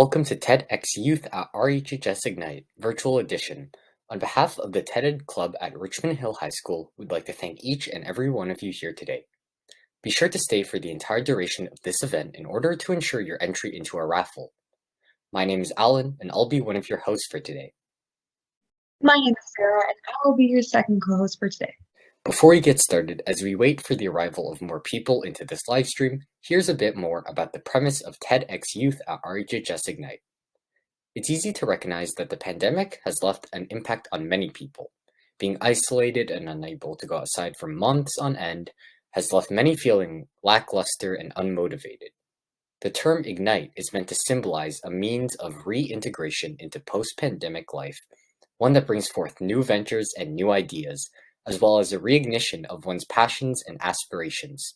welcome to TEDxYouth RHHS Ignite Virtual Edition. On behalf of the TED Club at Richmond Hill High School, we'd like to thank each and every one of you here today. Be sure to stay for the entire duration of this event in order to ensure your entry into our raffle. My name is Alan, and I'll be one of your hosts for today. My name is Sarah, and I will be your second co-host for today. Before we get started, as we wait for the arrival of more people into this live stream, here's a bit more about the premise of TEDxYouth RHHS Ignite. It's easy to recognize that the pandemic has left an impact on many people. Being isolated and unable to go outside for months on end has left many feeling lackluster and unmotivated. The term Ignite is meant to symbolize a means of reintegration into post-pandemic life, one that brings forth new ventures and new ideas, as well as a reignition of one's passions and aspirations.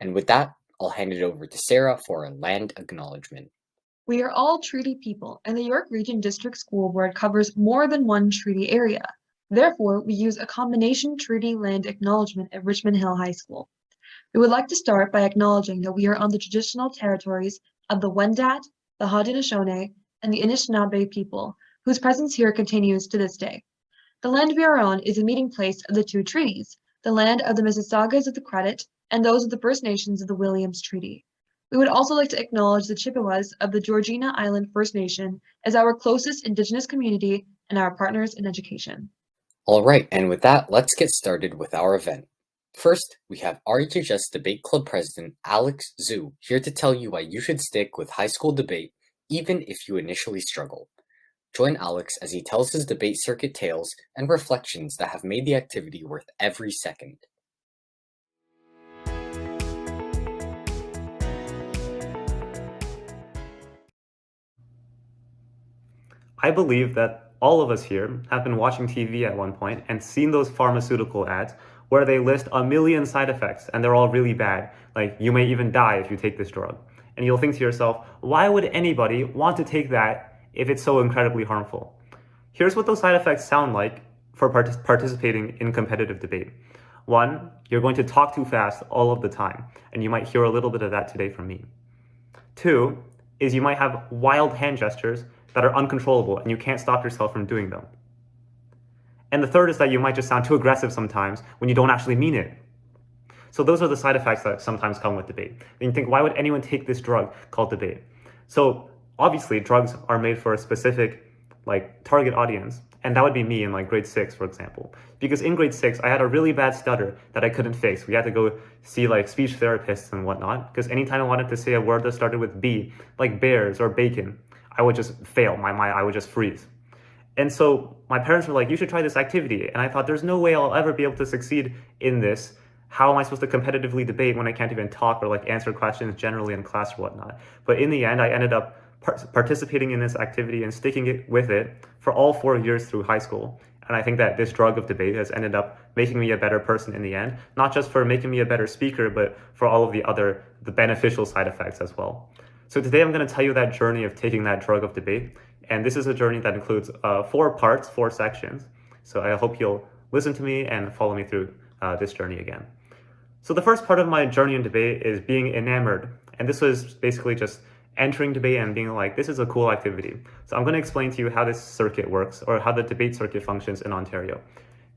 And with that, I'll hand it over to Sarah for a land acknowledgement. We are all treaty people, and the York Region District School Board covers more than one treaty area. Therefore, we use a combination treaty land acknowledgement at Richmond Hill High School. We would like to start by acknowledging that we are on the traditional territories of the Wendat, the Haudenosaunee, and the Anishinaabe people, whose presence here continues to this day. The land we are on is a meeting place of the two treaties, the land of the Mississaugas of the Credit and those of the First Nations of the Williams Treaty. We would also like to acknowledge the Chippewas of the Georgina Island First Nation as our closest Indigenous community and our partners in education. All right, and with that, let's get started with our event. First, we have RHHS Debate Club President Alex Zhu here to tell you why you should stick with high school debate, even if you initially struggle. Join Alex as he tells his debate circuit tales and reflections that have made the activity worth every second. I believe that all of us here have been watching TV at one point and seen those pharmaceutical ads where they list a million side effects and they're all really bad. Like, you may even die if you take this drug. And you'll think to yourself, why would anybody want to take that if it's so incredibly harmful? Here's what those side effects sound like for participating in competitive debate. One, you're going to talk too fast all of the time, and you might hear a little bit of that today from me. Two is you might have wild hand gestures that are uncontrollable and you can't stop yourself from doing them. And the third is that you might just sound too aggressive sometimes when you don't actually mean it. So those are the side effects that sometimes come with debate. And you think, why would anyone take this drug called debate? So obviously drugs are made for a specific target audience, and that would be me in grade 6, for example. Because in grade 6, I had a really bad stutter that I couldn't fix. We had to go see speech therapists and whatnot, because anytime I wanted to say a word that started with B, like bears or bacon, I would just fail. I would just freeze. And so my parents were like, you should try this activity. And I thought, there's no way I'll ever be able to succeed in this. How am I supposed to competitively debate when I can't even talk or answer questions generally in class or whatnot? But in the end, I ended up participating in this activity and sticking with it for all 4 years through high school. And I think that this drug of debate has ended up making me a better person in the end, not just for making me a better speaker, but for all of the beneficial side effects as well. So today I'm going to tell you that journey of taking that drug of debate. And this is a journey that includes 4 parts, 4 sections. So I hope you'll listen to me and follow me through this journey again. So the first part of my journey in debate is being enamored. And this was basically just entering debate and being like, this is a cool activity. So I'm going to explain to you how this circuit works, or how the debate circuit functions in Ontario.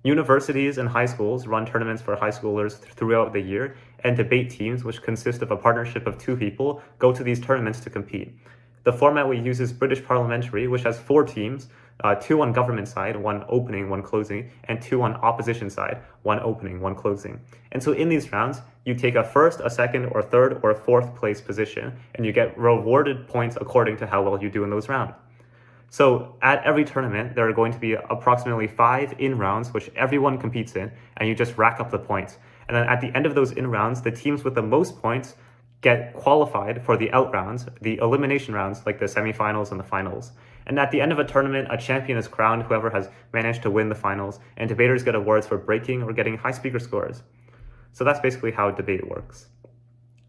Universities and high schools run tournaments for high schoolers throughout the year, and debate teams, which consist of a partnership of 2 people, go to these tournaments to compete. The format we use is British Parliamentary, which has 4 teams, 2 on government side, 1 opening, 1 closing, and 2 on opposition side, 1 opening, 1 closing. And so in these rounds, you take a first, a second, or third, or 4th place position, and you get rewarded points according to how well you do in those rounds. So at every tournament, there are going to be approximately 5 in-rounds, which everyone competes in, and you just rack up the points. And then at the end of those in-rounds, the teams with the most points get qualified for the out rounds, the elimination rounds, like the semifinals and the finals. And at the end of a tournament, a champion is crowned, whoever has managed to win the finals, and debaters get awards for breaking or getting high speaker scores. So that's basically how debate works.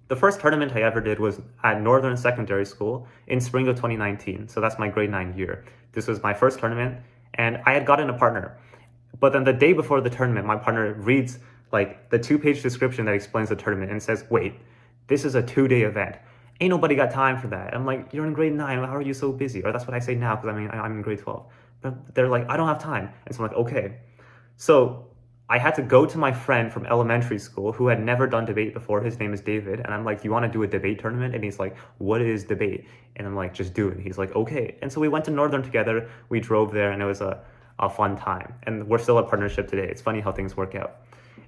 The first tournament I ever did was at Northern Secondary School in spring of 2019. So that's my grade 9 year. This was my first tournament, and I had gotten a partner. But then the day before the tournament, my partner reads the 2-page description that explains the tournament and says, wait, this is a 2-day event. Ain't nobody got time for that. I'm like, you're in grade 9. How are you so busy? Or that's what I say now, because I'm in grade 12. But they're like, I don't have time. And so I'm like, okay. So I had to go to my friend from elementary school who had never done debate before. His name is David. And I'm like, you want to do a debate tournament? And he's like, what is debate? And I'm like, just do it. And he's like, okay. And so we went to Northern together. We drove there, and it was a fun time. And we're still a partnership today. It's funny how things work out.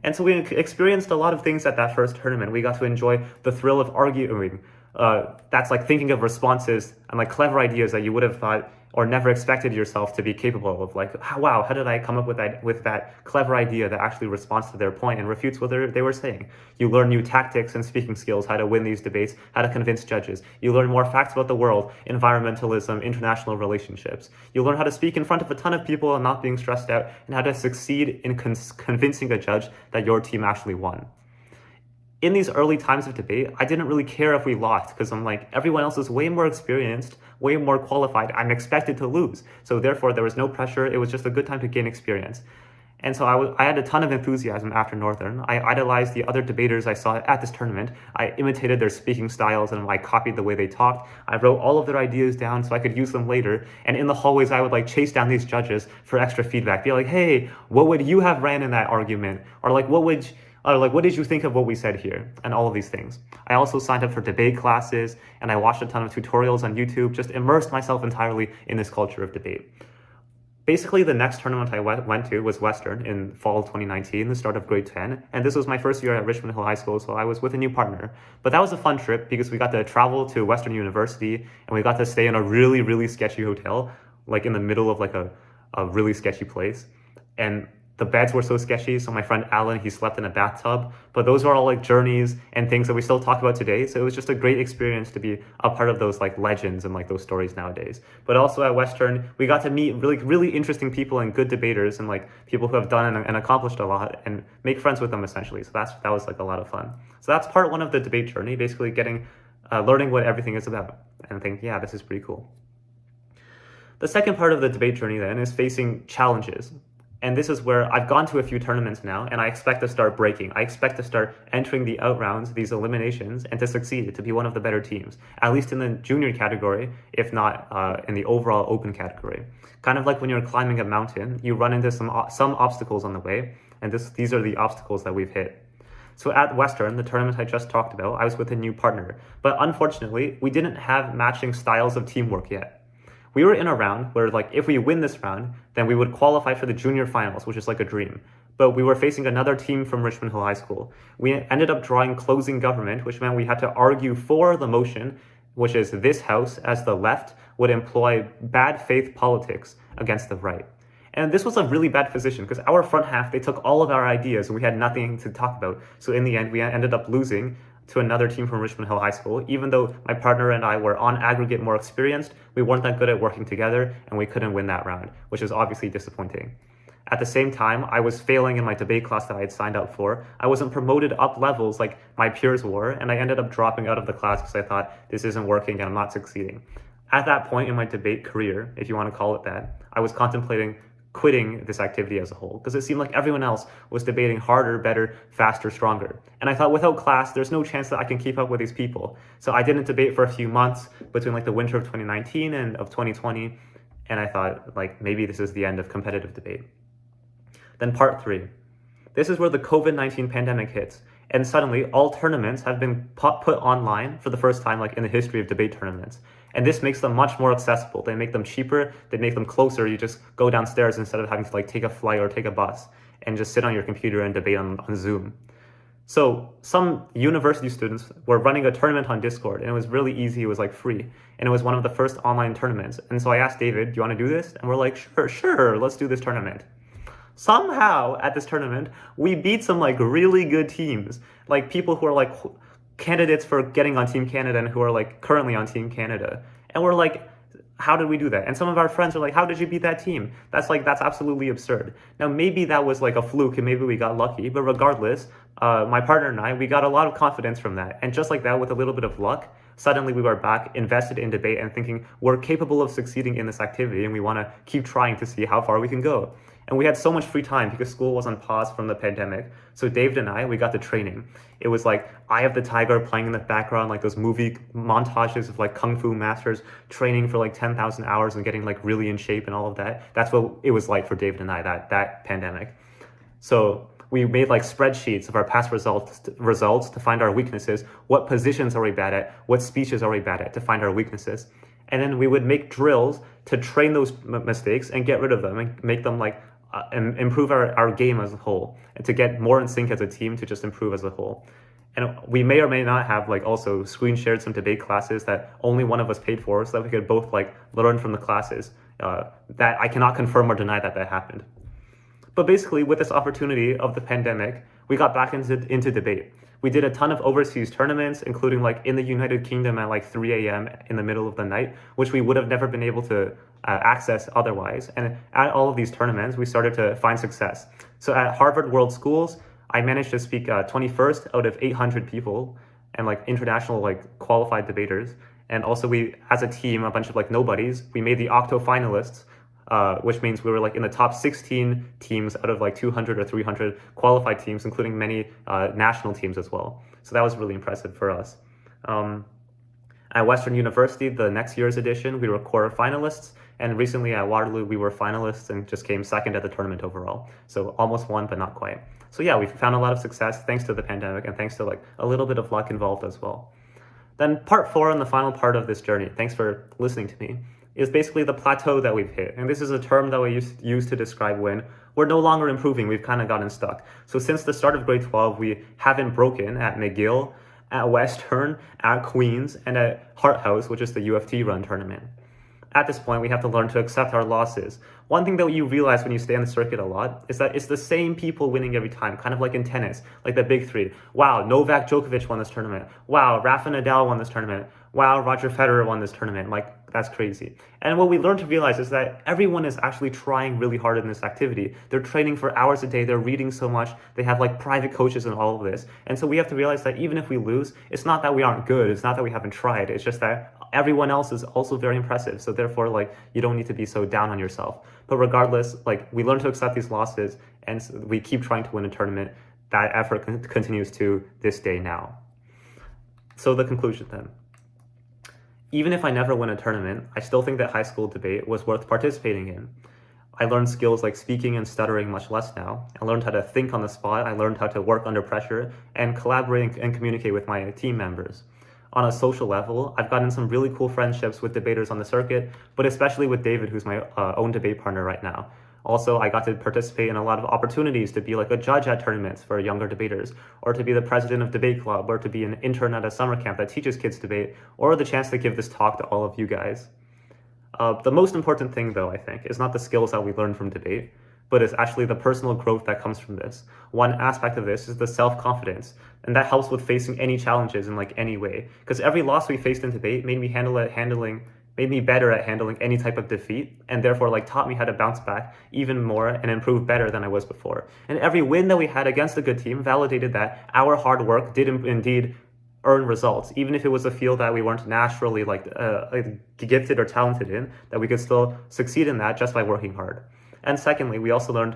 And so we experienced a lot of things at that first tournament. We got to enjoy the thrill of arguing. That's like thinking of responses and like clever ideas that you would have thought or never expected yourself to be capable of. Like, wow, how did I come up with that clever idea that actually responds to their point and refutes what they were saying? You learn new tactics and speaking skills, how to win these debates, how to convince judges. You learn more facts about the world, environmentalism, international relationships. You learn how to speak in front of a ton of people and not being stressed out, and how to succeed in convincing a judge that your team actually won. In these early times of debate, I didn't really care if we lost, because I'm like, everyone else is way more experienced, way more qualified. I'm expected to lose. So therefore, there was no pressure. It was just a good time to gain experience. And so I had a ton of enthusiasm after Northern. I idolized the other debaters I saw at this tournament. I imitated their speaking styles, and I copied the way they talked. I wrote all of their ideas down so I could use them later. And in the hallways, I would like chase down these judges for extra feedback. Be like, hey, what would you have ran in that argument? Or like, what did you think of what we said here? And all of these things. I also signed up for debate classes, and I watched a ton of tutorials on YouTube, just immersed myself entirely in this culture of debate. Basically, the next tournament I went to was Western in fall 2019, the start of grade 10. And this was my first year at Richmond Hill High School, so I was with a new partner. But that was a fun trip because we got to travel to Western University, and we got to stay in a really, really sketchy hotel, like in the middle of like a really sketchy place. And the beds were so sketchy, so my friend Alan, he slept in a bathtub. But those are all like journeys and things that we still talk about today. So it was just a great experience to be a part of those like legends and like those stories nowadays. But also at Western, we got to meet really, really interesting people and good debaters and like people who have done and accomplished a lot and make friends with them essentially. So that was like a lot of fun. So that's part one of the debate journey, basically learning what everything is about, and I think, yeah, this is pretty cool. The second part of the debate journey then is facing challenges. And this is where I've gone to a few tournaments now, and I expect to start breaking. I expect to start entering the out rounds, these eliminations, and to succeed, to be one of the better teams, at least in the junior category, if not in the overall open category. Kind of like when you're climbing a mountain, you run into some obstacles on the way, and these are the obstacles that we've hit. So at Western, the tournament I just talked about, I was with a new partner, but unfortunately, we didn't have matching styles of teamwork yet. We were in a round where, like, if we win this round, then we would qualify for the junior finals, which is like a dream. But we were facing another team from Richmond Hill High School. We ended up drawing closing government, which meant we had to argue for the motion, which is this house, as the left would employ bad faith politics against the right. And this was a really bad position because our front half, they took all of our ideas and we had nothing to talk about. So in the end, we ended up losing to another team from Richmond Hill High School. Even though my partner and I were on aggregate more experienced, we weren't that good at working together and we couldn't win that round, which is obviously disappointing. At the same time, I was failing in my debate class that I had signed up for. I wasn't promoted up levels like my peers were, and I ended up dropping out of the class because I thought this isn't working and I'm not succeeding. At that point in my debate career, if you want to call it that, I was contemplating quitting this activity as a whole because it seemed like everyone else was debating harder, better, faster, stronger. And I thought without class, there's no chance that I can keep up with these people. So I didn't debate for a few months between like the winter of 2019 and of 2020. And I thought like maybe this is the end of competitive debate. Then part 3. This is where the COVID-19 pandemic hits. And suddenly all tournaments have been put online for the first time like in the history of debate tournaments. And this makes them much more accessible. They make them cheaper, they make them closer. You just go downstairs instead of having to like take a flight or take a bus and just sit on your computer and debate on Zoom. So some university students were running a tournament on Discord and it was really easy. It was like free. And it was one of the first online tournaments. And so I asked David, do you want to do this? And we're like, sure, let's do this tournament. Somehow at this tournament, we beat some like really good teams, like people who are like candidates for getting on Team Canada and who are like currently on Team Canada. And we're like, how did we do that? And some of our friends are like, how did you beat that team? That's absolutely absurd. Now, maybe that was like a fluke and maybe we got lucky, but regardless, my partner and I, we got a lot of confidence from that. And just like that, with a little bit of luck, suddenly we were back invested in debate and thinking we're capable of succeeding in this activity and we want to keep trying to see how far we can go. And we had so much free time because school was on pause from the pandemic. So David and I, we got the training. It was like Eye of the Tiger playing in the background, like those movie montages of like Kung Fu masters training for like 10,000 hours and getting like really in shape and all of that. That's what it was like for David and I, that pandemic. So we made like spreadsheets of our past results to find our weaknesses. What positions are we bad at? What speeches are we bad at, to find our weaknesses? And then we would make drills to train those mistakes and get rid of them and make them like improve our game as a whole, and to get more in sync as a team, to just improve as a whole. And we may or may not have like also screen shared some debate classes that only one of us paid for, so that we could both like learn from the classes. That I cannot confirm or deny that happened. But basically, with this opportunity of the pandemic, we got back into debate. We did a ton of overseas tournaments, including like in the United Kingdom at like 3 a.m. in the middle of the night, which we would have never been able to access otherwise. And at all of these tournaments, we started to find success. So at Harvard World Schools, I managed to speak 21st out of 800 people and like international like qualified debaters. And also we, as a team, a bunch of like nobodies, we made the octo finalists, which means we were like in the top 16 teams out of like 200 or 300 qualified teams, including many national teams as well. So that was really impressive for us. At Western University, the next year's edition, we were quarterfinalists, and recently at Waterloo, we were finalists and just came second at the tournament overall. So almost won, but not quite. So yeah, we found a lot of success thanks to the pandemic and thanks to like a little bit of luck involved as well. Then part 4 and the final part of this journey, thanks for listening to me, is basically the plateau that we've hit. And this is a term that we use to describe when we're no longer improving, we've kind of gotten stuck. So since the start of grade 12, we haven't broken at McGill, at Western, at Queen's, and at Hart House, which is the U of T run tournament. At this point, we have to learn to accept our losses. One thing that you realize when you stay on the circuit a lot is that it's the same people winning every time, kind of like in tennis, like the big three. Wow, Novak Djokovic won this tournament. Wow, Rafa Nadal won this tournament. Wow, Roger Federer won this tournament. Like, that's crazy. And what we learn to realize is that everyone is actually trying really hard in this activity. They're training for hours a day. They're reading so much. They have like private coaches and all of this. And so we have to realize that even if we lose, it's not that we aren't good. It's not that we haven't tried. It's just that everyone else is also very impressive. So therefore, like, you don't need to be so down on yourself. But regardless, like, we learn to accept these losses and we keep trying to win a tournament. That effort continues to this day now. So the conclusion then. Even if I never win a tournament, I still think that high school debate was worth participating in. I learned skills like speaking and stuttering much less now. I learned how to think on the spot. I learned how to work under pressure and collaborate and communicate with my team members. On a social level, I've gotten some really cool friendships with debaters on the circuit, but especially with David, who's my own debate partner right now. Also, I got to participate in a lot of opportunities to be like a judge at tournaments for younger debaters, or to be the president of debate club, or to be an intern at a summer camp that teaches kids debate, or the chance to give this talk to all of you guys. The most important thing, though, I think, is not the skills that we learn from debate, but it's actually the personal growth that comes from this. One aspect of this is the self-confidence, and that helps with facing any challenges in like any way. Because every loss we faced in debate made me better at handling any type of defeat, and therefore like taught me how to bounce back even more and improve better than I was before. And every win that we had against a good team validated that our hard work did indeed earn results, even if it was a field that we weren't naturally like gifted or talented in, that we could still succeed in that just by working hard. And secondly, we also learned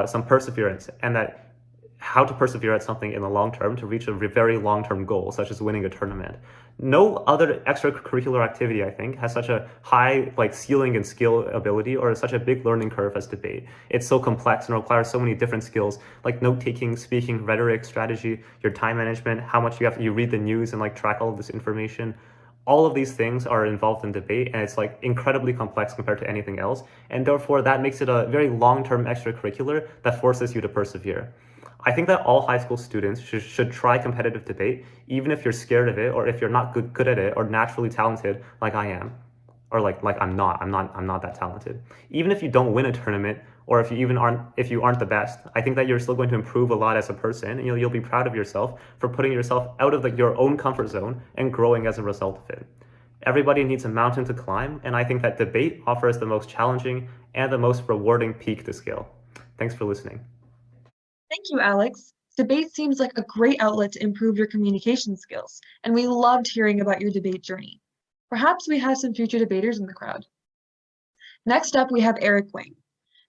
some perseverance, and that how to persevere at something in the long term to reach a very long-term goal, such as winning a tournament. No other extracurricular activity, I think, has such a high like ceiling and skill ability, or such a big learning curve as debate. It's so complex and requires so many different skills, like note-taking, speaking, rhetoric, strategy, your time management, how much you read the news and like track all of this information. All of these things are involved in debate, and it's like incredibly complex compared to anything else. And therefore, that makes it a very long-term extracurricular that forces you to persevere. I think that all high school students should try competitive debate, even if you're scared of it, or if you're not good at it, or naturally talented like I am, or like I'm not that talented. Even if you don't win a tournament, or if you aren't the best, I think that you're still going to improve a lot as a person, and you'll be proud of yourself for putting yourself out of like your own comfort zone and growing as a result of it. Everybody needs a mountain to climb, and I think that debate offers the most challenging and the most rewarding peak to scale. Thanks for listening. Thank you, Alex. Debate seems like a great outlet to improve your communication skills, and we loved hearing about your debate journey. Perhaps we have some future debaters in the crowd. Next up, we have Eric Wing.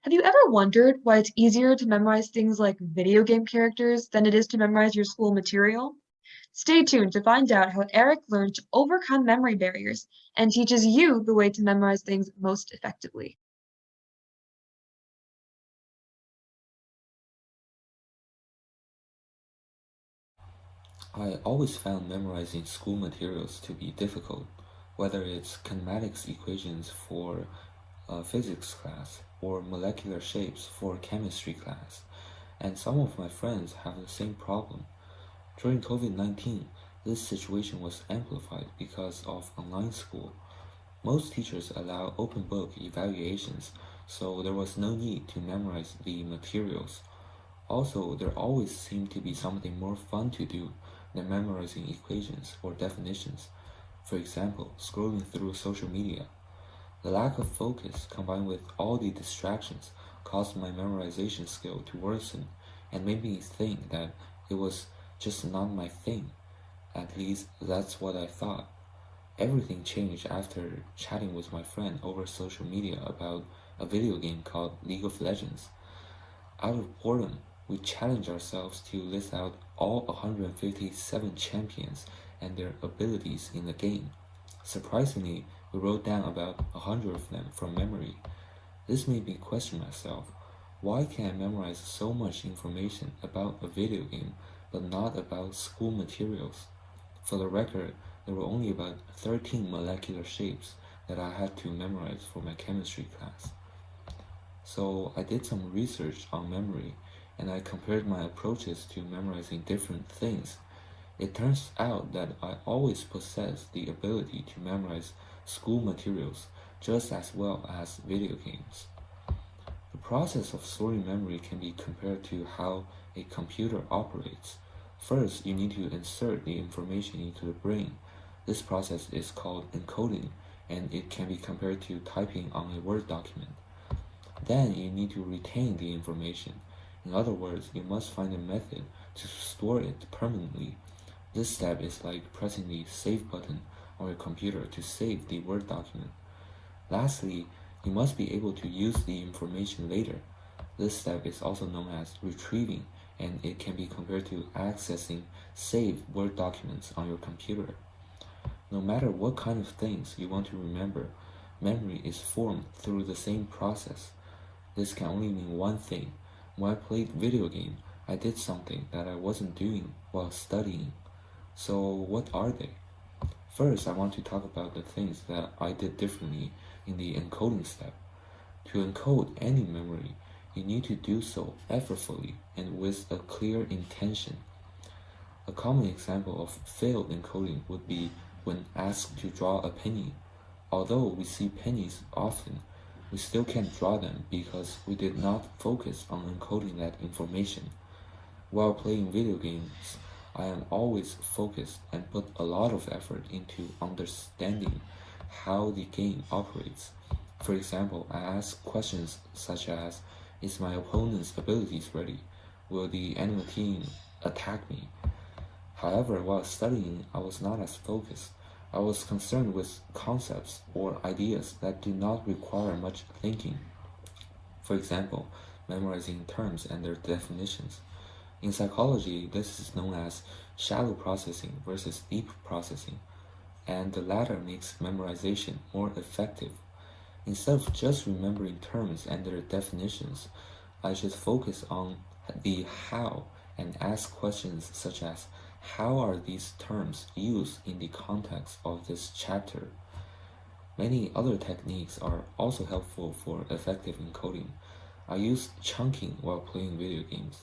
Have you ever wondered why it's easier to memorize things like video game characters than it is to memorize your school material? Stay tuned to find out how Eric learned to overcome memory barriers and teaches you the way to memorize things most effectively. I always found memorizing school materials to be difficult, whether it's kinematics equations for a physics class or molecular shapes for chemistry class. And some of my friends have the same problem. During COVID-19, this situation was amplified because of online school. Most teachers allow open book evaluations, so there was no need to memorize the materials. Also, there always seemed to be something more fun to do than memorizing equations or definitions. For example, scrolling through social media. The lack of focus combined with all the distractions caused my memorization skill to worsen and made me think that it was just not my thing. At least that's what I thought. Everything changed after chatting with my friend over social media about a video game called League of Legends. Out of boredom, we challenge ourselves to list out all 157 champions and their abilities in the game. Surprisingly, we wrote down about 100 of them from memory. This made me question myself. Why can I memorize so much information about a video game but not about school materials? For the record, there were only about 13 molecular shapes that I had to memorize for my chemistry class. So I did some research on memory and I compared my approaches to memorizing different things. It turns out that I always possess the ability to memorize school materials just as well as video games. The process of storing memory can be compared to how a computer operates. First, you need to insert the information into the brain. This process is called encoding, and it can be compared to typing on a Word document. Then you need to retain the information. In other words, you must find a method to store it permanently. This step is like pressing the save button on your computer to save the Word document. Lastly, you must be able to use the information later. This step is also known as retrieving, and it can be compared to accessing saved Word documents on your computer. No matter what kind of things you want to remember, memory is formed through the same process. This can only mean one thing. When I played video game, I did something that I wasn't doing while studying. So what are they? First, I want to talk about the things that I did differently in the encoding step. To encode any memory, you need to do so effortfully and with a clear intention. A common example of failed encoding would be when asked to draw a penny. Although we see pennies often, we still can't draw them because we did not focus on encoding that information. While playing video games, I am always focused and put a lot of effort into understanding how the game operates. For example, I ask questions such as, is my opponent's abilities ready? Will the enemy team attack me? However, while studying, I was not as focused. I was concerned with concepts or ideas that do not require much thinking. For example, memorizing terms and their definitions. In psychology, this is known as shallow processing versus deep processing, and the latter makes memorization more effective. Instead of just remembering terms and their definitions, I should focus on the how and ask questions such as, how are these terms used in the context of this chapter? Many other techniques are also helpful for effective encoding. I use chunking while playing video games.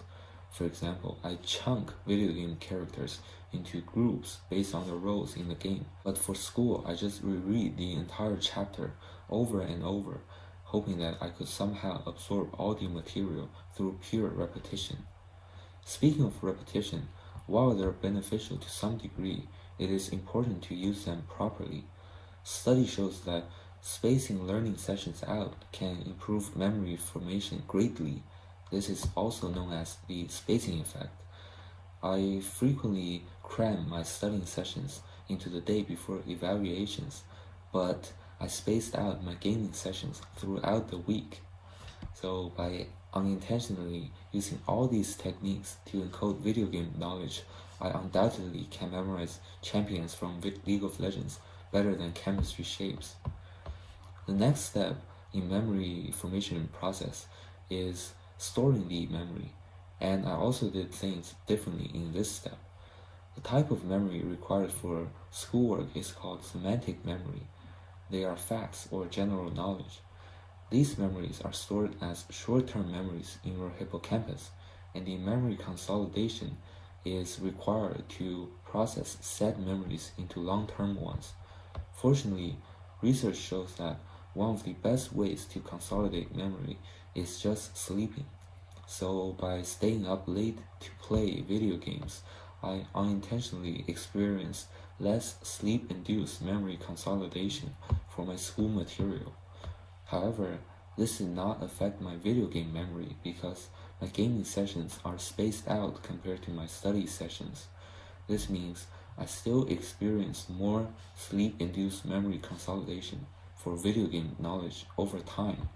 For example, I chunk video game characters into groups based on their roles in the game. But for school, I just reread the entire chapter over and over, hoping that I could somehow absorb all the material through pure repetition. Speaking of repetition, while they're beneficial to some degree, it is important to use them properly. Study shows that spacing learning sessions out can improve memory formation greatly. This is also known as the spacing effect. I frequently cram my studying sessions into the day before evaluations, but I spaced out my gaming sessions throughout the week. So by unintentionally using all these techniques to encode video game knowledge, I undoubtedly can memorize champions from League of Legends better than chemistry shapes. The next step in memory formation process is storing the memory, and I also did things differently in this step. The type of memory required for schoolwork is called semantic memory. They are facts or general knowledge. These memories are stored as short-term memories in your hippocampus, and the memory consolidation is required to process said memories into long-term ones. Fortunately, research shows that one of the best ways to consolidate memory is just sleeping. So by staying up late to play video games, I unintentionally experience less sleep-induced memory consolidation for my school material. However, this did not affect my video game memory because my gaming sessions are spaced out compared to my study sessions. This means I still experience more sleep-induced memory consolidation for video game knowledge over time.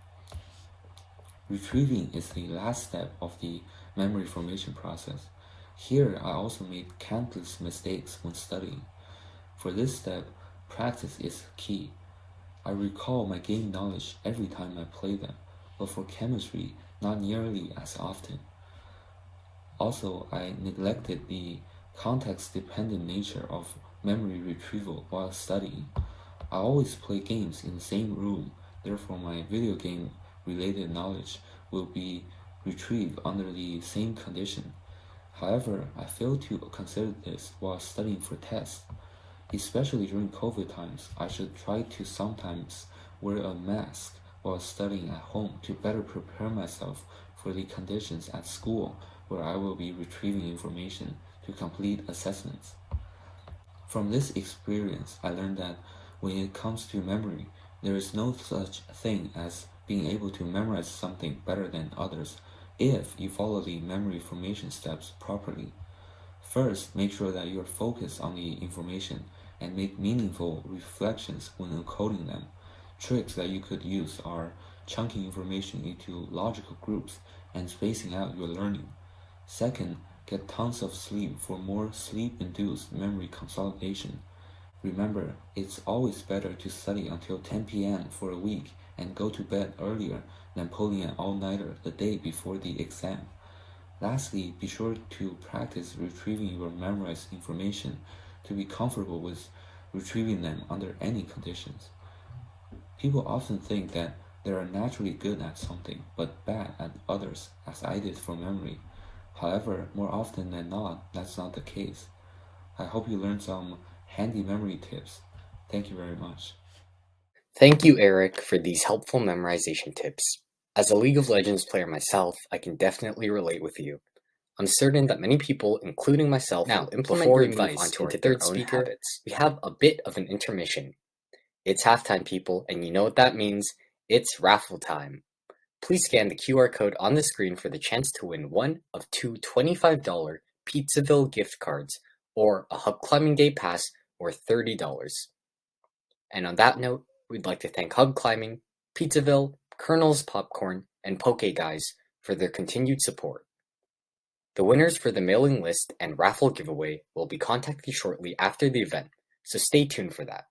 Retrieving is the last step of the memory formation process. Here, I also made countless mistakes when studying. For this step, practice is key. I recall my game knowledge every time I play them, but for chemistry, not nearly as often. Also, I neglected the context-dependent nature of memory retrieval while studying. I always play games in the same room, therefore my video game related knowledge will be retrieved under the same condition. However, I failed to consider this while studying for tests. Especially during COVID times, I should try to sometimes wear a mask while studying at home to better prepare myself for the conditions at school where I will be retrieving information to complete assessments. From this experience, I learned that when it comes to memory, there is no such thing as being able to memorize something better than others if you follow the memory formation steps properly. First, make sure that you are focused on the information and make meaningful reflections when encoding them. Tricks that you could use are chunking information into logical groups and spacing out your learning. Second, get tons of sleep for more sleep-induced memory consolidation. Remember, it's always better to study until 10 p.m. for a week and go to bed earlier than pulling an all-nighter the day before the exam. Lastly, be sure to practice retrieving your memorized information to be comfortable with retrieving them under any conditions. People often think that they are naturally good at something but bad at others, as I did for memory. However, more often than not, that's not the case. I hope you learned some handy memory tips. Thank you very much. Thank you, Eric, for these helpful memorization tips. As a League of Legends player myself, I can definitely relate with you. I'm certain that many people, including myself, now implement your advice onto our third speaker. Habits. We have a bit of an intermission. It's halftime, people, and you know what that means. It's raffle time. Please scan the QR code on the screen for the chance to win one of two $25 Pizzaville gift cards or a Hub Climbing Day Pass worth $30. And on that note, we'd like to thank Hub Climbing, Pizzaville, Colonel's Popcorn, and Poke Guys for their continued support. The winners for the mailing list and raffle giveaway will be contacted shortly after the event, so stay tuned for that.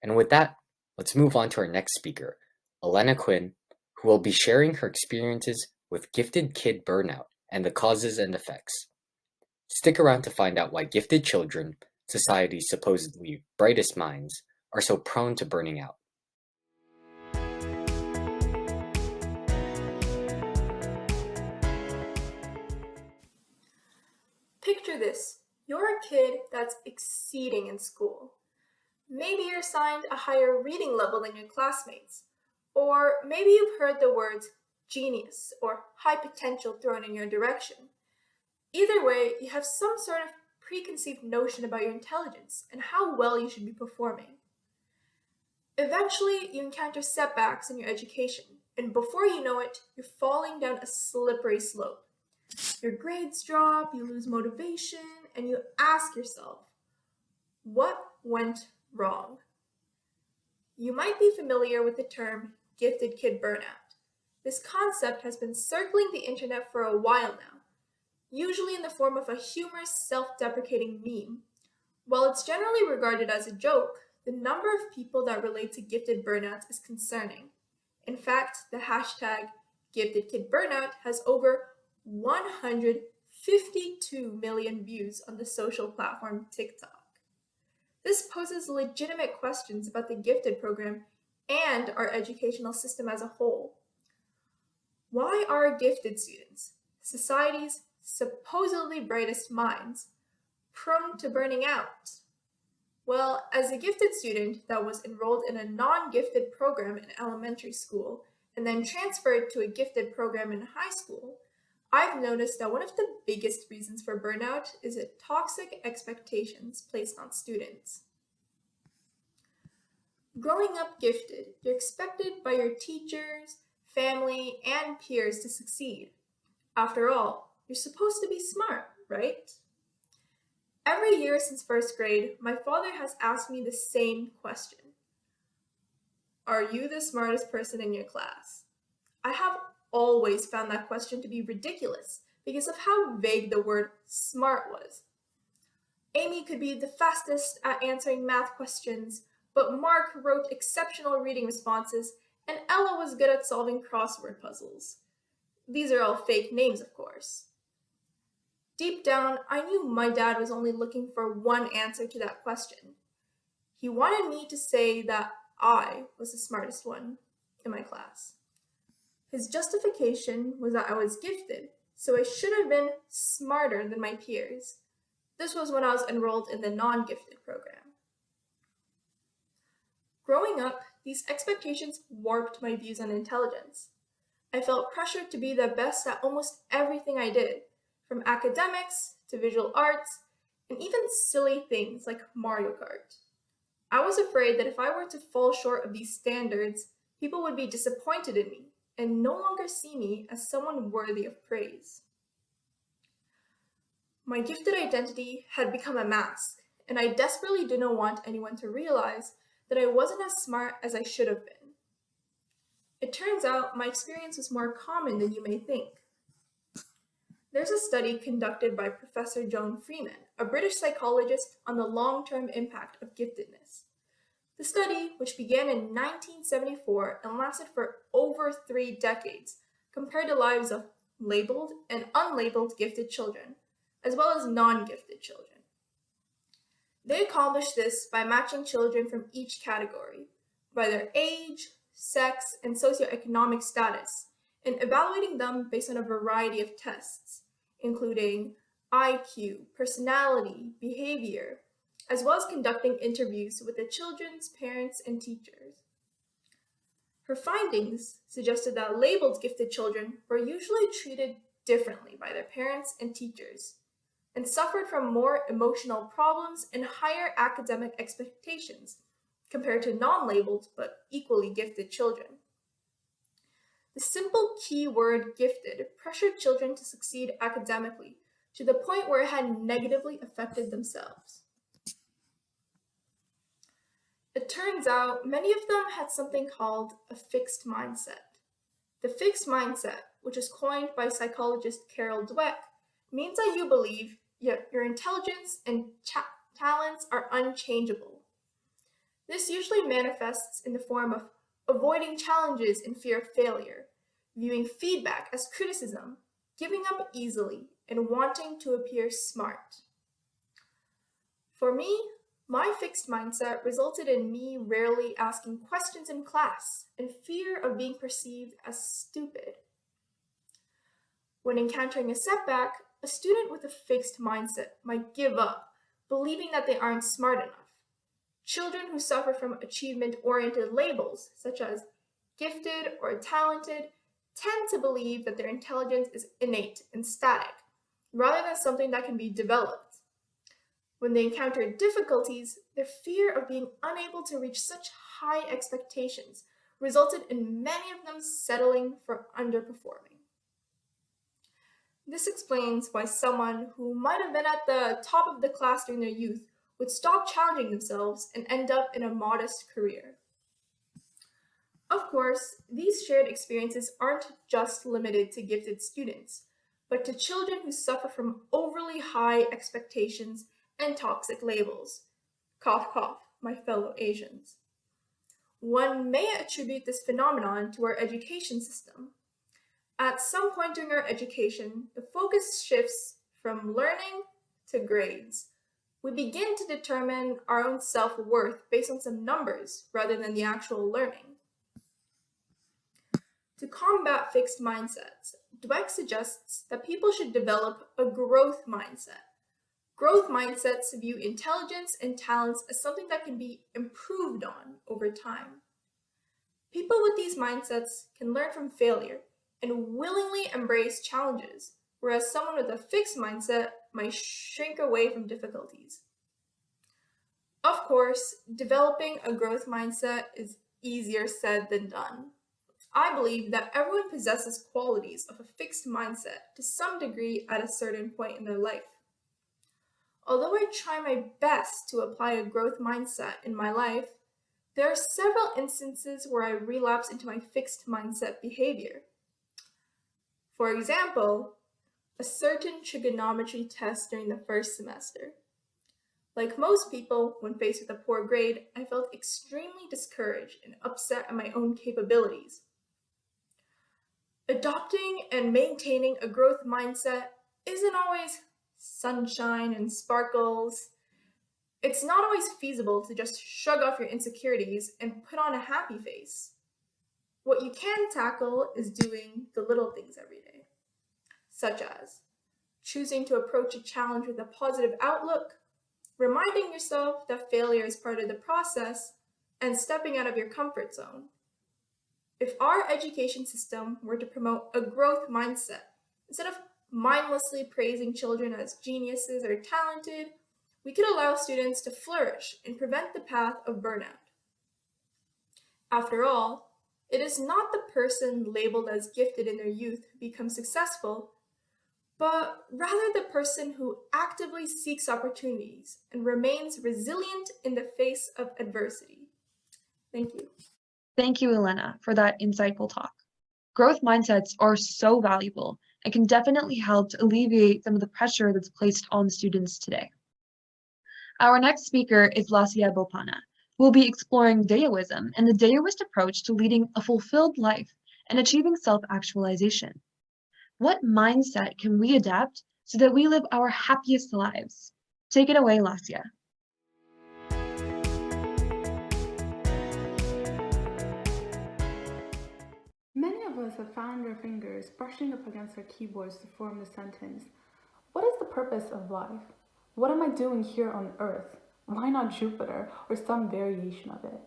And with that, let's move on to our next speaker, Elena Quinn, who will be sharing her experiences with gifted kid burnout and the causes and effects. Stick around to find out why gifted children, society's supposedly brightest minds, are so prone to burning out. Picture this. You're a kid that's exceeding in school. Maybe you're assigned a higher reading level than your classmates. Or maybe you've heard the words genius or high potential thrown in your direction. Either way, you have some sort of preconceived notion about your intelligence and how well you should be performing. Eventually, you encounter setbacks in your education, and before you know it, you're falling down a slippery slope. Your grades drop, you lose motivation, and you ask yourself, what went wrong? You might be familiar with the term gifted kid burnout. This concept has been circling the internet for a while now, usually in the form of a humorous, self-deprecating meme. While it's generally regarded as a joke, the number of people that relate to gifted burnout is concerning. In fact, the hashtag gifted kid burnout has over 152 million views on the social platform TikTok. This poses legitimate questions about the gifted program and our educational system as a whole. Why are gifted students, society's supposedly brightest minds, prone to burning out? Well, as a gifted student that was enrolled in a non-gifted program in elementary school and then transferred to a gifted program in high school, I've noticed that one of the biggest reasons for burnout is the toxic expectations placed on students. Growing up gifted, you're expected by your teachers, family, and peers to succeed. After all, you're supposed to be smart, right? Every year since first grade, my father has asked me the same question. Are you the smartest person in your class? I have always found that question to be ridiculous because of how vague the word smart was. Amy could be the fastest at answering math questions, but Mark wrote exceptional reading responses, and Ella was good at solving crossword puzzles. These are all fake names, of course. Deep down, I knew my dad was only looking for one answer to that question. He wanted me to say that I was the smartest one in my class. His justification was that I was gifted, so I should have been smarter than my peers. This was when I was enrolled in the non-gifted program. Growing up, these expectations warped my views on intelligence. I felt pressured to be the best at almost everything I did, from academics to visual arts, and even silly things like Mario Kart. I was afraid that if I were to fall short of these standards, people would be disappointed in me and no longer see me as someone worthy of praise. My gifted identity had become a mask, and I desperately didn't want anyone to realize that I wasn't as smart as I should have been. It turns out my experience was more common than you may think. There's a study conducted by Professor Joan Freeman, a British psychologist, on the long-term impact of giftedness. The study, which began in 1974 and lasted for over 3 decades, compared the lives of labeled and unlabeled gifted children, as well as non-gifted children. They accomplished this by matching children from each category, by their age, sex, and socioeconomic status, and evaluating them based on a variety of tests, including IQ, personality, behavior, as well as conducting interviews with the children's parents and teachers. Her findings suggested that labeled gifted children were usually treated differently by their parents and teachers, and suffered from more emotional problems and higher academic expectations compared to non-labeled but equally gifted children. The simple key word gifted pressured children to succeed academically to the point where it had negatively affected themselves. It turns out many of them had something called a fixed mindset. The fixed mindset, which is coined by psychologist Carol Dweck, means that you believe your intelligence and talents are unchangeable. This usually manifests in the form of avoiding challenges in fear of failure, viewing feedback as criticism, giving up easily, and wanting to appear smart. For me, my fixed mindset resulted in me rarely asking questions in class and fear of being perceived as stupid. When encountering a setback, a student with a fixed mindset might give up, believing that they aren't smart enough. Children who suffer from achievement-oriented labels, such as gifted or talented, tend to believe that their intelligence is innate and static, rather than something that can be developed. When they encounter difficulties, their fear of being unable to reach such high expectations resulted in many of them settling for underperforming. This explains why someone who might have been at the top of the class during their youth would stop challenging themselves and end up in a modest career. Of course, these shared experiences aren't just limited to gifted students, but to children who suffer from overly high expectations and toxic labels. Cough, cough, my fellow Asians. One may attribute this phenomenon to our education system. At some point during our education, the focus shifts from learning to grades. We begin to determine our own self-worth based on some numbers rather than the actual learning. To combat fixed mindsets, Dweck suggests that people should develop a growth mindset. Growth mindsets view intelligence and talents as something that can be improved on over time. People with these mindsets can learn from failure and willingly embrace challenges, whereas someone with a fixed mindset might shrink away from difficulties. Of course, developing a growth mindset is easier said than done. I believe that everyone possesses qualities of a fixed mindset to some degree at a certain point in their life. Although I try my best to apply a growth mindset in my life, there are several instances where I relapse into my fixed mindset behavior. For example, a certain trigonometry test during the first semester. Like most people, when faced with a poor grade, I felt extremely discouraged and upset at my own capabilities. Adopting and maintaining a growth mindset isn't always sunshine and sparkles. It's not always feasible to just shrug off your insecurities and put on a happy face. What you can tackle is doing the little things every day, such as choosing to approach a challenge with a positive outlook, reminding yourself that failure is part of the process, and stepping out of your comfort zone. If our education system were to promote a growth mindset, instead of mindlessly praising children as geniuses or talented, we could allow students to flourish and prevent the path of burnout. After all, it is not the person labeled as gifted in their youth who becomes successful, but rather the person who actively seeks opportunities and remains resilient in the face of adversity. Thank you. Thank you, Elena, for that insightful talk. Growth mindsets are so valuable and can definitely help to alleviate some of the pressure that's placed on students today. Our next speaker is Lasya Bopana, who will be exploring Daoism and the Daoist approach to leading a fulfilled life and achieving self-actualization. What mindset can we adapt so that we live our happiest lives? Take it away, Lasya. Many of us have found our fingers brushing up against our keyboards to form the sentence, what is the purpose of life? What am I doing here on Earth? Why not Jupiter or some variation of it?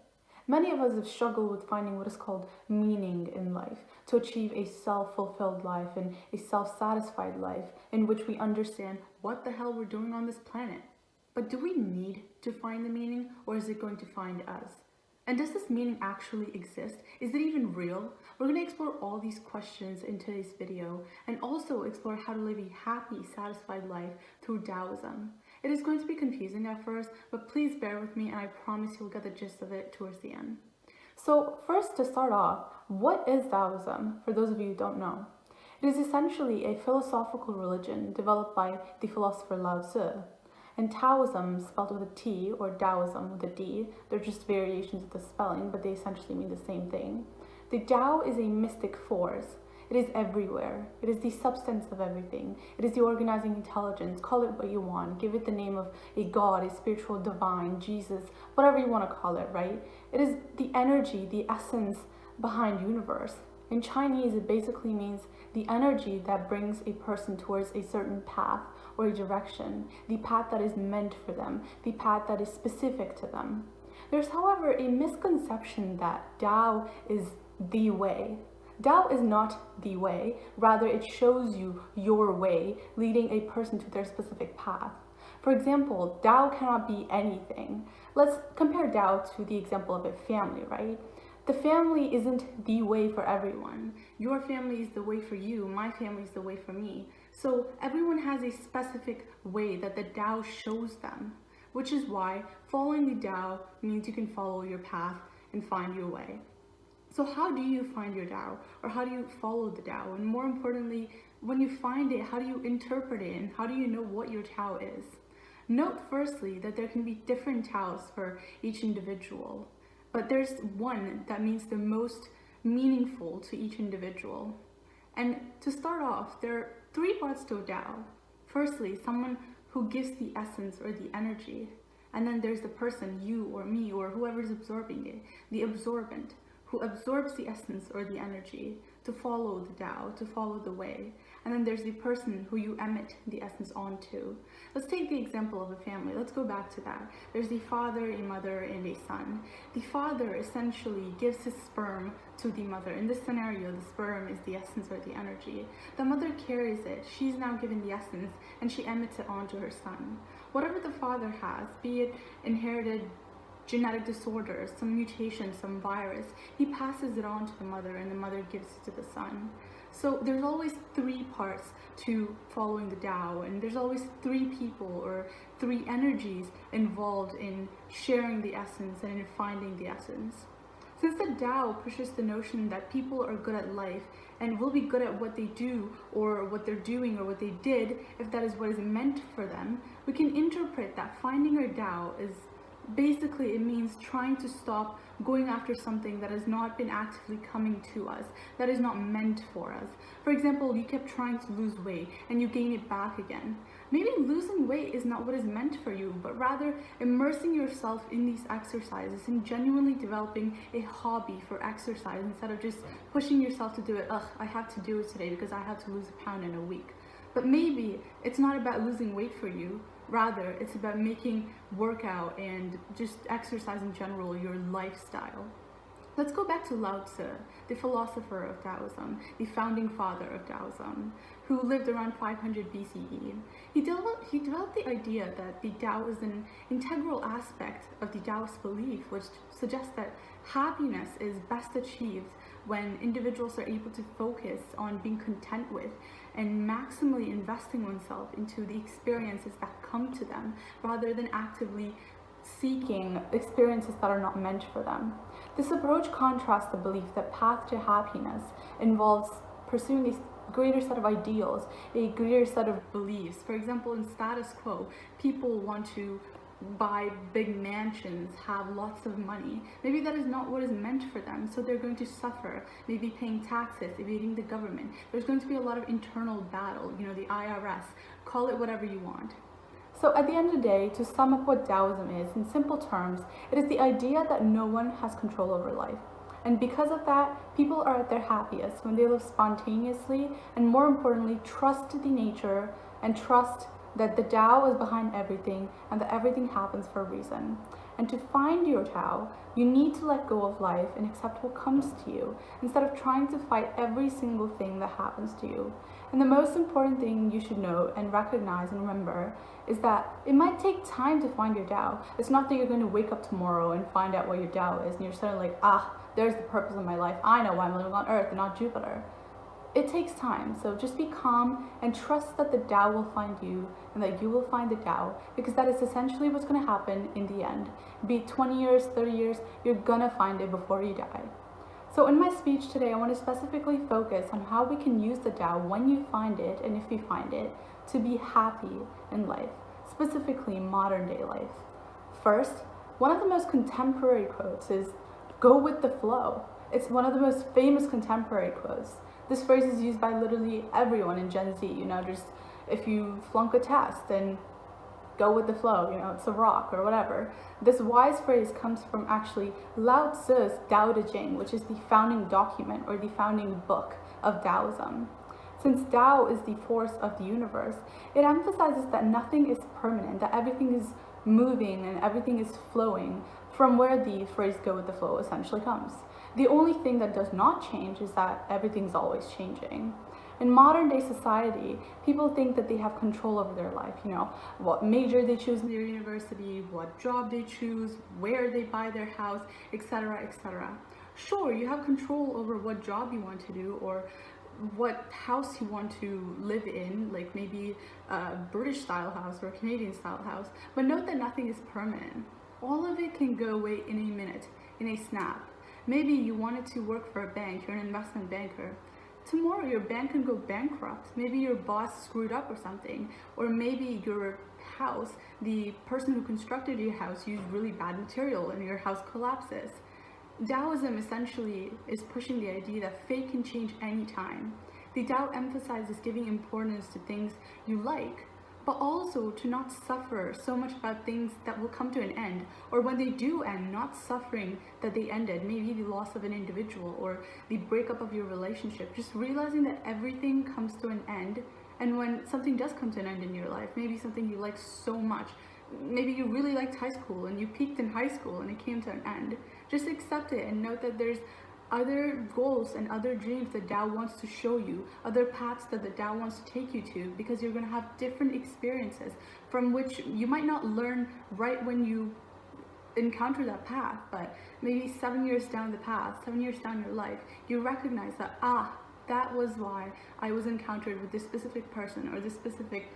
Many of us have struggled with finding what is called meaning in life, to achieve a self-fulfilled life and a self-satisfied life in which we understand what the hell we're doing on this planet. But do we need to find the meaning, or is it going to find us? And does this meaning actually exist? Is it even real? We're going to explore all these questions in today's video and also explore how to live a happy, satisfied life through Taoism. It is going to be confusing at first, but please bear with me and I promise you'll get the gist of it towards the end. So first, to start off, what is Taoism, for those of you who don't know? It is essentially a philosophical religion developed by the philosopher Lao Tzu. And Taoism, spelled with a T, or Taoism with a D, they're just variations of the spelling, but they essentially mean the same thing. The Tao is a mystic force. It is everywhere. It is the substance of everything. It is the organizing intelligence. Call it what you want. Give it the name of a god, a spiritual divine, Jesus, whatever you want to call it, right? It is the energy, the essence behind universe. In Chinese, it basically means the energy that brings a person towards a certain path or a direction, the path that is meant for them, the path that is specific to them. There's, however, a misconception that Tao is the way. Tao is not the way, rather it shows you your way, leading a person to their specific path. For example, Tao cannot be anything. Let's compare Tao to the example of a family, right? The family isn't the way for everyone. Your family is the way for you, my family is the way for me. So everyone has a specific way that the Tao shows them, which is why following the Tao means you can follow your path and find your way. So how do you find your Tao, or how do you follow the Tao? And more importantly, when you find it, how do you interpret it, and how do you know what your Tao is? Note firstly that there can be different Taos for each individual, but there's one that means the most meaningful to each individual. And to start off, there are 3 parts to a Tao. Firstly, someone who gives the essence or the energy. And then there's the person, you or me or whoever's absorbing it, the absorbent, who absorbs the essence or the energy to follow the Tao, to follow the way. And then there's the person who you emit the essence onto. Let's take the example of a family. Let's go back to that. There's the father, a mother, and a son. The father essentially gives his sperm to the mother. In this scenario, the sperm is the essence or the energy. The mother carries it. She's now given the essence, and she emits it onto her son. Whatever the father has, be it inherited genetic disorders, some mutation, some virus, he passes it on to the mother, and the mother gives it to the son. So there's always 3 parts to following the Tao, and there's always 3 people or 3 energies involved in sharing the essence and in finding the essence. Since the Tao pushes the notion that people are good at life and will be good at what they do or what they're doing or what they did, if that is what is meant for them, we can interpret that finding our Tao is basically, it means trying to stop going after something that has not been actively coming to us, that is not meant for us. For example, you kept trying to lose weight and you gain it back again. Maybe losing weight is not what is meant for you, but rather immersing yourself in these exercises and genuinely developing a hobby for exercise instead of just pushing yourself to do it. I have to do it today because I have to lose a pound in a week. But maybe it's not about losing weight for you. Rather, it's about making workout and just exercise in general your lifestyle. Let's go back to Lao Tzu, the philosopher of Taoism, the founding father of Taoism, who lived around 500 BCE. He developed the idea that the Tao is an integral aspect of the Taoist belief, which suggests that happiness is best achieved when individuals are able to focus on being content with and maximally investing oneself into the experiences that come to them, rather than actively seeking experiences that are not meant for them. This approach contrasts the belief that path to happiness involves pursuing a greater set of ideals, a greater set of beliefs. For example, in status quo, people want to buy big mansions, have lots of money. Maybe that is not what is meant for them, so they're going to suffer, maybe paying taxes, evading the government. There's going to be a lot of internal battle, the IRS, call it whatever you want. So at the end of the day, to sum up what Taoism is, in simple terms, it is the idea that no one has control over life. And because of that, people are at their happiest when they live spontaneously and, more importantly, trust the nature and trust that the Tao is behind everything and that everything happens for a reason. And to find your Tao, you need to let go of life and accept what comes to you instead of trying to fight every single thing that happens to you. And the most important thing you should know and recognize and remember is that it might take time to find your Tao. It's not that you're going to wake up tomorrow and find out what your Tao is and you're suddenly like, there's the purpose of my life. I know why I'm living on Earth and not Jupiter. It takes time, so just be calm and trust that the Tao will find you and that you will find the Tao, because that is essentially what's going to happen in the end. Be it 20 years, 30 years, you're gonna find it before you die. So in my speech today, I want to specifically focus on how we can use the Tao when you find it and if you find it to be happy in life. specifically modern day life. First, one of the most contemporary quotes is, "Go with the flow." It's one of the most famous contemporary quotes. This phrase is used by literally everyone in Gen Z, just if you flunk a test, then go with the flow, it's a rock or whatever. This wise phrase comes from actually Lao Tzu's Tao Te Ching, which is the founding document or the founding book of Taoism. Since Tao is the force of the universe, it emphasizes that nothing is permanent, that everything is moving and everything is flowing, from where the phrase "go with the flow" essentially comes. The only thing that does not change is that everything's always changing. In modern day society, people think that they have control over their life, what major they choose in their university, what job they choose, where they buy their house, etc., etc. Sure, you have control over what job you want to do or what house you want to live in, like maybe a British style house or a Canadian style house, but note that nothing is permanent. All of it can go away in a minute, in a snap. Maybe you wanted to work for a bank, you're an investment banker. Tomorrow your bank can go bankrupt. Maybe your boss screwed up or something, or maybe your house, the person who constructed your house used really bad material and your house collapses. Taoism essentially is pushing the idea that fate can change anytime. The Tao emphasizes giving importance to things you like, but also to not suffer so much about things that will come to an end, or when they do end, not suffering that they ended, maybe the loss of an individual or the breakup of your relationship, just realizing that everything comes to an end. And when something does come to an end in your life, maybe something you like so much, maybe you really liked high school and you peaked in high school and it came to an end, just accept it and note that there's other goals and other dreams that Tao wants to show you, other paths that the Tao wants to take you to, because you're going to have different experiences from which you might not learn right when you encounter that path, but maybe 7 years down the path, 7 years down your life, you recognize that, that was why I was encountered with this specific person or this specific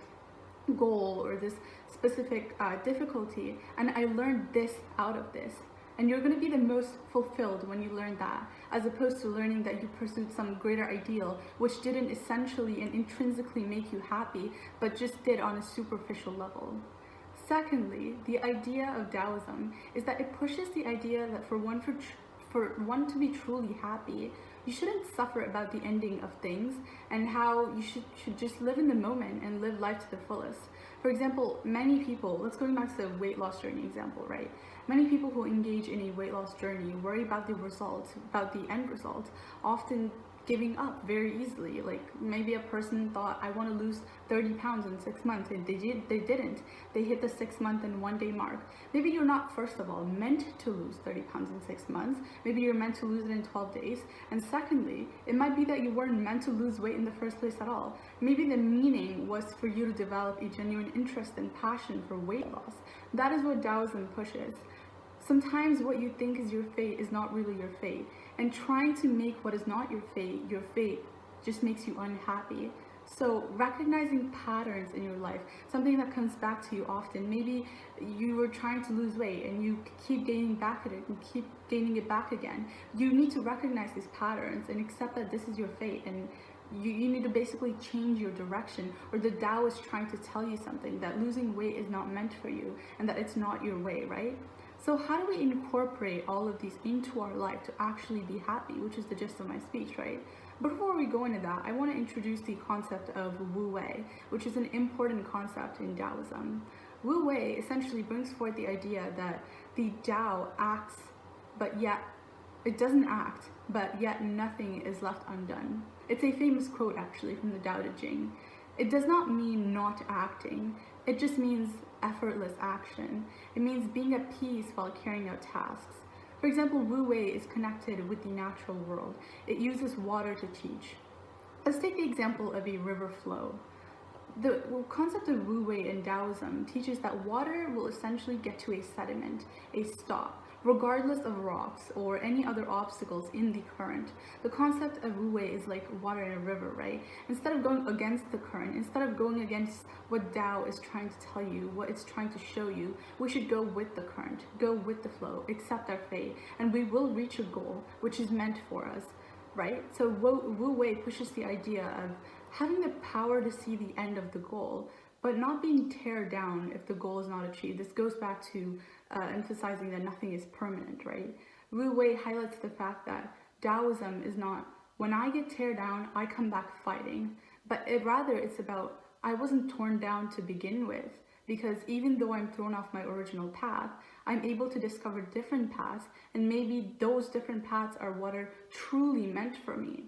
goal or this specific difficulty, and I learned this out of this. And you're going to be the most fulfilled when you learn that, as opposed to learning that you pursued some greater ideal, which didn't essentially and intrinsically make you happy, but just did on a superficial level. Secondly, the idea of Taoism is that it pushes the idea that for one to be truly happy, you shouldn't suffer about the ending of things, and how you should just live in the moment and live life to the fullest. For example, many people, let's go back to the weight loss journey example, right? Many people who engage in a weight loss journey worry about the results, about the end result, often giving up very easily. Like maybe a person thought, I want to lose 30 pounds in 6 months, and they didn't. They hit the 6 month and 1 day mark. Maybe you're not, first of all, meant to lose 30 pounds in 6 months. Maybe you're meant to lose it in 12 days. And secondly, it might be that you weren't meant to lose weight in the first place at all. Maybe the meaning was for you to develop a genuine interest and passion for weight loss. That is what Taoism pushes. Sometimes what you think is your fate is not really your fate, and trying to make what is not your fate just makes you unhappy. So recognizing patterns in your life, something that comes back to you often, maybe you were trying to lose weight and you keep gaining back at it and keep gaining it back again. You need to recognize these patterns and accept that this is your fate, and you need to basically change your direction, or the Tao is trying to tell you something, that losing weight is not meant for you and that it's not your way, right? So how do we incorporate all of these into our life to actually be happy, which is the gist of my speech, right? Before we go into that, I want to introduce the concept of Wu Wei, which is an important concept in Taoism. Wu Wei essentially brings forth the idea that the Tao acts, but yet it doesn't act, but yet nothing is left undone. It's a famous quote actually from the Tao Te Ching. It does not mean not acting, it just means effortless action. It means being at peace while carrying out tasks. For example, Wu Wei is connected with the natural world. It uses water to teach. Let's take the example of a river flow. The concept of Wu Wei in Taoism teaches that water will essentially get to a sediment, a stop, regardless of rocks or any other obstacles in the current. The concept of Wu Wei is like water in a river, right? Instead of going against the current, instead of going against what Tao is trying to tell you, what it's trying to show you, we should go with the current, go with the flow, accept our fate, and we will reach a goal which is meant for us, right? So Wu Wei pushes the idea of having the power to see the end of the goal, but not being tear down if the goal is not achieved. This goes back to emphasizing that nothing is permanent, right? Wu Wei highlights the fact that Taoism is not, when I get tear down, I come back fighting, but rather it's about, I wasn't torn down to begin with, because even though I'm thrown off my original path, I'm able to discover different paths, and maybe those different paths are what are truly meant for me.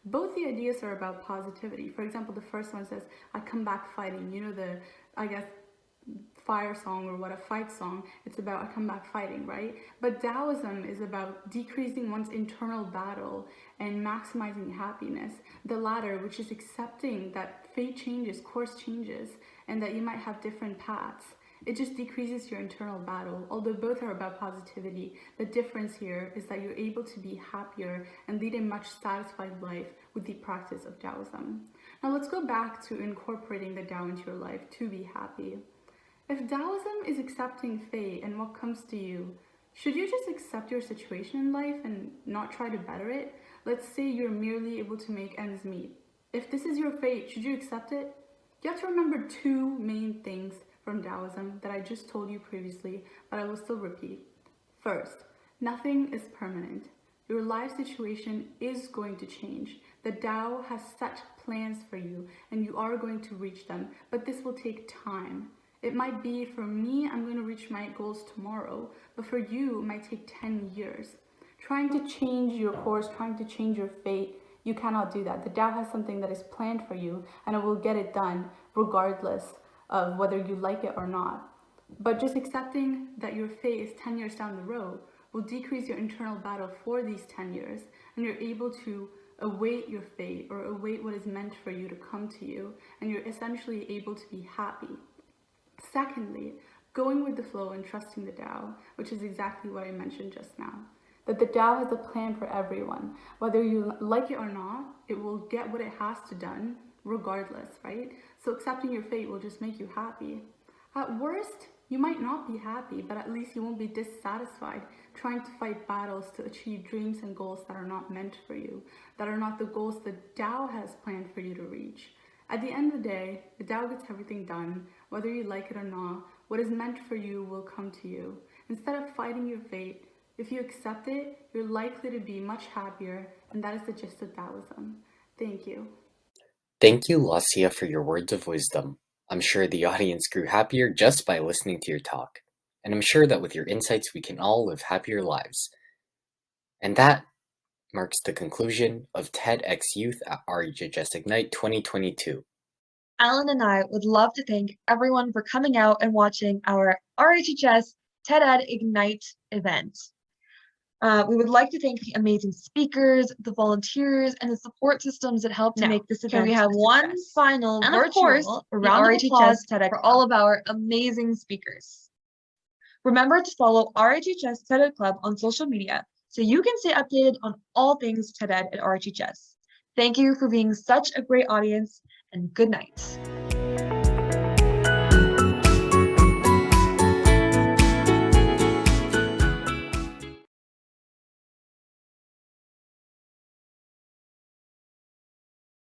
Both the ideas are about positivity. For example, the first one says, I come back fighting. You know, the, I guess, fire song or what, a fight song, it's about I come back fighting, right? But Taoism is about decreasing one's internal battle and maximizing happiness. The latter, which is accepting that fate changes, course changes, and that you might have different paths. It just decreases your internal battle. Although both are about positivity, the difference here is that you're able to be happier and lead a much satisfied life with the practice of Taoism. Now let's go back to incorporating the Tao into your life to be happy. If Taoism is accepting fate and what comes to you, should you just accept your situation in life and not try to better it? Let's say you're merely able to make ends meet. If this is your fate, should you accept it? You have to remember two main things from Taoism that I just told you previously, but I will still repeat. First, nothing is permanent. Your life situation is going to change. The Tao has set plans for you and you are going to reach them, but this will take time. It might be, for me, I'm going to reach my goals tomorrow, but for you, it might take 10 years. Trying to change your course, trying to change your fate, you cannot do that. The Tao has something that is planned for you and it will get it done regardless of whether you like it or not. But just accepting that your fate is 10 years down the road will decrease your internal battle for these 10 years, and you're able to await your fate or await what is meant for you to come to you, and you're essentially able to be happy. Secondly, going with the flow and trusting the Tao, which is exactly what I mentioned just now. That the Tao has a plan for everyone. Whether you like it or not, it will get what it has to done regardless, right? So accepting your fate will just make you happy. At worst, you might not be happy, but at least you won't be dissatisfied trying to fight battles to achieve dreams and goals that are not meant for you, that are not the goals the Tao has planned for you to reach. At the end of the day, the Tao gets everything done, whether you like it or not. What is meant for you will come to you. Instead of fighting your fate, if you accept it, you're likely to be much happier, and that is the gist of Taoism. Thank you. Thank you, Lasia, for your words of wisdom. I'm sure the audience grew happier just by listening to your talk, and I'm sure that with your insights we can all live happier lives. And that marks the conclusion of TEDxYouth at RHHS Ignite 2022. Alan and I would love to thank everyone for coming out and watching our RHHS TED Ignite event. We would like to thank the amazing speakers, the volunteers, and the support systems that helped to make this event. Can we have one final and virtual, of course, round of applause for all of our amazing speakers. Remember to follow RHHS TED Club on social media so you can stay updated on all things TED at RHHS. Thank you for being such a great audience, and good night.